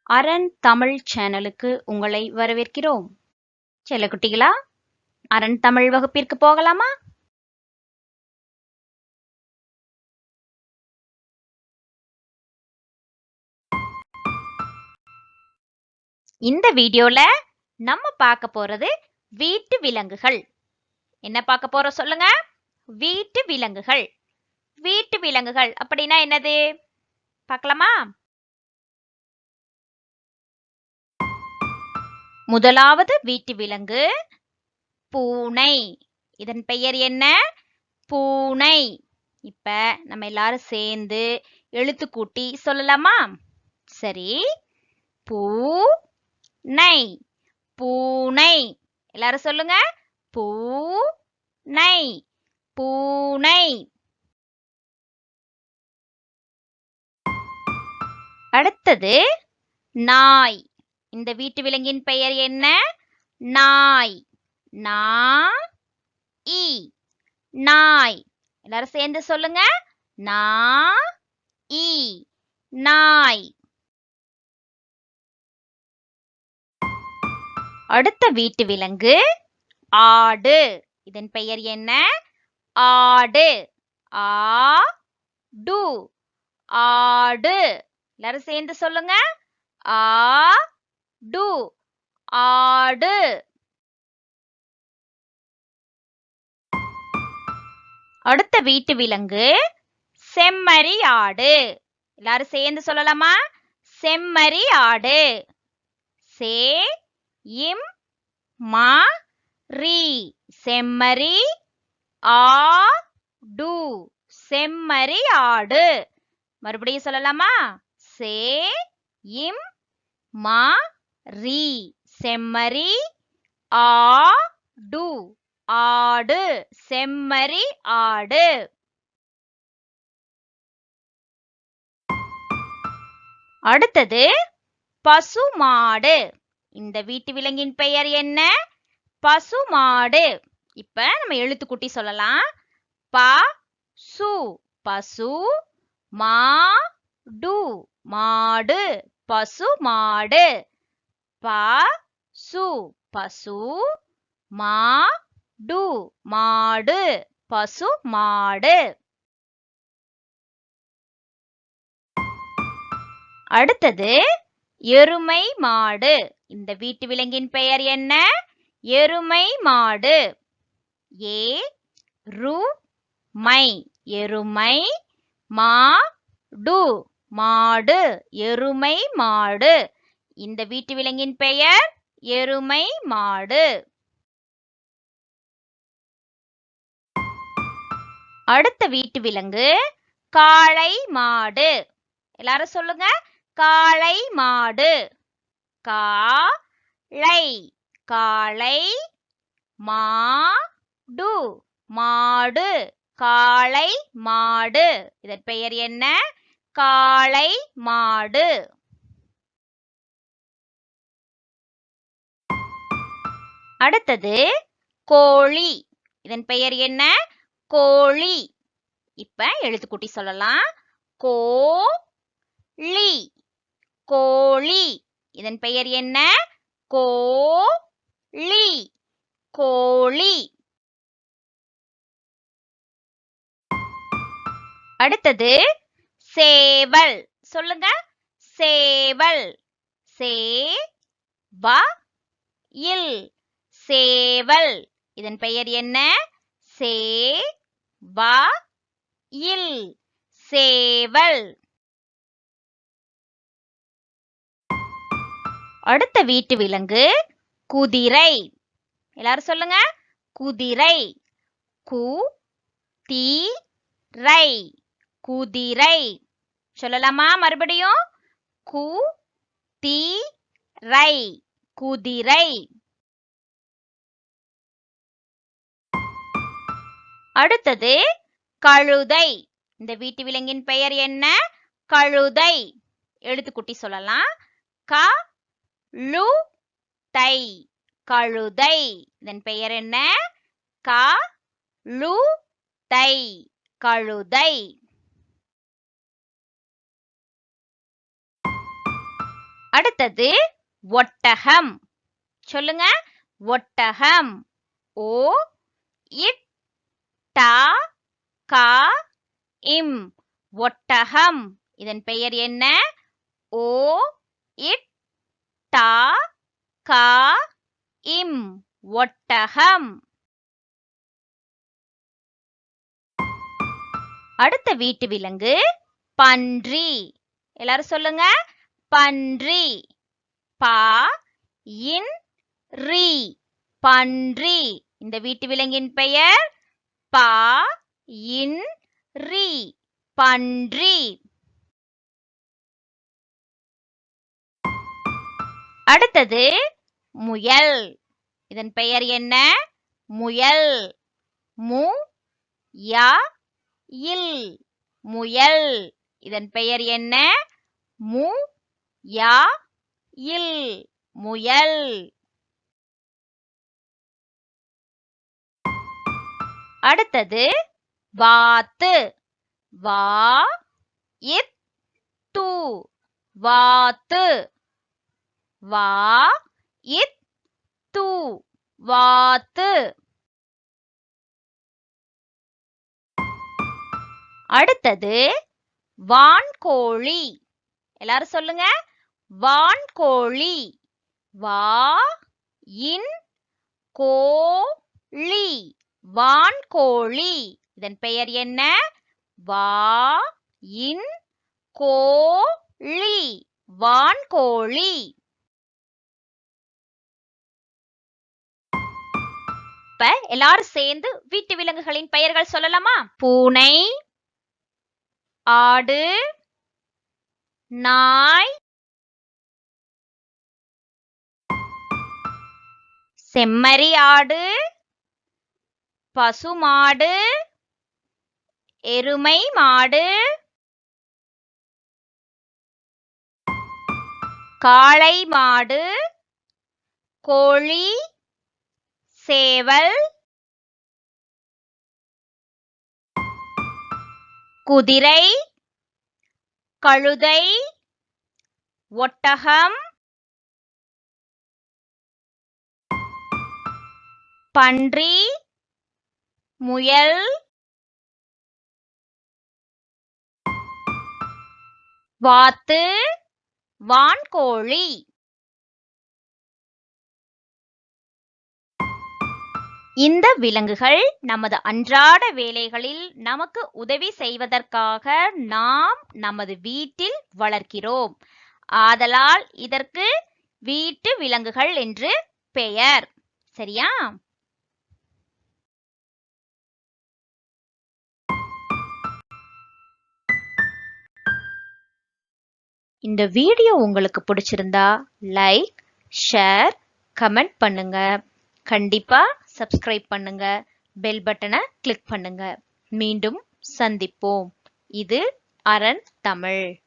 அரண் தமிழ் சேனலுக்கு உங்களை வரவேற்கிறோம். செல்லக்குட்டிகளா, அரண் தமிழ் வகுப்பிற்கு போகலாமா? இந்த வீடியோல நம்ம பார்க்க போறது வீட்டு விலங்குகள். என்ன பார்க்க போறோம் சொல்லுங்க? வீட்டு விலங்குகள். வீட்டு விலங்குகள் அப்படின்னா என்னது? பார்க்கலாமா? முதலாவது வீட்டு விலங்கு பூனை. இதன் பெயர் என்ன? பூனை. இப்ப நம்ம எல்லாரும் சேர்ந்து எழுத்து கூட்டி சொல்லலாமா? சரி. பூனை. பூனை. எல்லாரும் சொல்லுங்க. பூனை. பூனை. அடுத்தது நாய். இந்த வீட்டு விலங்கின் பெயர் என்ன? நாய். நாய். நாய். எல்லாரும் சேர்ந்து சொல்லுங்க. நாய். நாய். அடுத்த வீட்டு விலங்கு ஆடு. இதன் பெயர் என்ன? ஆடு. ஆடு. ஆடு. எல்லாரும் சேர்ந்து சொல்லுங்க. ஆடு. ஆடு. அடுத்த வீட்டு விலங்கு செம்மறி ஆடு. எல்லாரும் சேர்ந்து சொல்லலாமா? செம்மறி ஆடு. சே இம் மா ரி. செம்மறி ஆடு. செம்மறி ஆடு. மறுபடியும் சொல்லலாமா? சே இம் மா ரி. செம்மறி ஆடு. ஆடு. செம்மறி ஆடு. அடுத்தது பசுமாடு. இந்த வீட்டு விலங்கின் பெயர் என்ன? பசுமாடு. இப்ப நம்ம எழுத்து கூட்டி சொல்லலாம். பசு. பசு. மாடு. மாடு. பசுமாடு. பசு. பசு. மாடு. மாடு. பசுமாடு. அடுத்தது எருமை மாடு. இந்த வீட்டு விலங்கின் பெயர் என்ன? எருமை மாடு. ஏ ரு மை. எருமை. மாடு. மாடு. எருமை மாடு. இந்த வீட்டு விலங்கின் பெயர் எருமை மாடு. அடுத்த வீட்டு விலங்கு காளை மாடு. எல்லாரும் சொல்லுங்க. காளை மாடு. காளை. காளை. மாடு. மாடு. காளை மாடு. இதன் பெயர் என்ன? காளை மாடு. அடுத்தது கோழி. இதன் பெயர் என்ன? கோழி. இப்ப எழுத்து கூட்டி சொல்லலாம். கோழி. கோழி. இதன் பெயர் என்ன? கோழி. கோழி. அடுத்தது சேவல். சொல்லுங்க. சேவல். சே வ இல். சேவல். இதன் பெயர் என்ன? சே வ இல். சேவல். அடுத்த வீட்டு விலங்கு குதிரை. எல்லாரும் சொல்லுங்க. குதிரை. கு தீரை குதிரை. சொல்லலாமா மறுபடியும்? தீரை குதிரை. அடுத்தது கழுதை. இந்த வீட்டு விலங்கின் பெயர் என்ன? கழுதை. எழுத்துக்குட்டி சொல்லலாம். க-லு-தை கழுதை. இதன் பெயர் என்ன? க-லு-தை கழுதை. அடுத்தது ஒட்டகம். சொல்லுங்க. ஒட்டகம். ஓ இட் டா கா இம் ஒட்டகம். இதன் பெயர் என்ன? ஓ இட் டா கா இம் ஒட்டகம். அடுத்த வீட்டு விலங்கு பன்றி. எல்லாரும் சொல்லுங்க. பன்றி. பா இன் ரி பன்றி. இந்த வீட்டு விலங்கின் பெயர் பா இன் ரி பன்றி. அடுத்தது முயல். இதன் பெயர் என்ன? முயல். மு யா இல் முயல். இதன் பெயர் என்ன? மு யா இல் முயல். அடுத்தது வாத்து. வா இத் து வாத்து. வா இத் து வாத்து. அடுத்தது வான்கோழி. எல்லாரும் சொல்லுங்க. வான்கோழி. வா இன் கோ லி வான்கோழி. இதன் பெயர் என்ன? வா இன் கோ லி வான்கோழி. இப்ப எல்லாரும் சேர்ந்து வீட்டு விலங்குகளின் பெயர்கள் சொல்லலாமா? பூனை, ஆடு, நாய், செம்மறி ஆடு, பசுமாடு, எருமை மாடு, காளை மாடு, கோழி, சேவல், குதிரை, கழுதை, ஒட்டகம், பன்றி, முயல், வாத்து, வான்கோழி. இந்த விலங்குகள் நமது அன்றாட வேலைகளில் நமக்கு உதவி செய்வதற்காக நாம் நமது வீட்டில் வளர்க்கிறோம். ஆதலால் இதற்கு வீட்டு விலங்குகள் என்று பெயர். சரியா? இந்த வீடியோ உங்களுக்கு பிடிச்சிருந்தா லைக், ஷேர், கமெண்ட் பண்ணுங்க. கண்டிப்பா சப்ஸ்கிரைப் பண்ணுங்க. பெல் பட்டனை கிளிக் பண்ணுங்க. மீண்டும் சந்திப்போம். இது அரன் தமிழ்.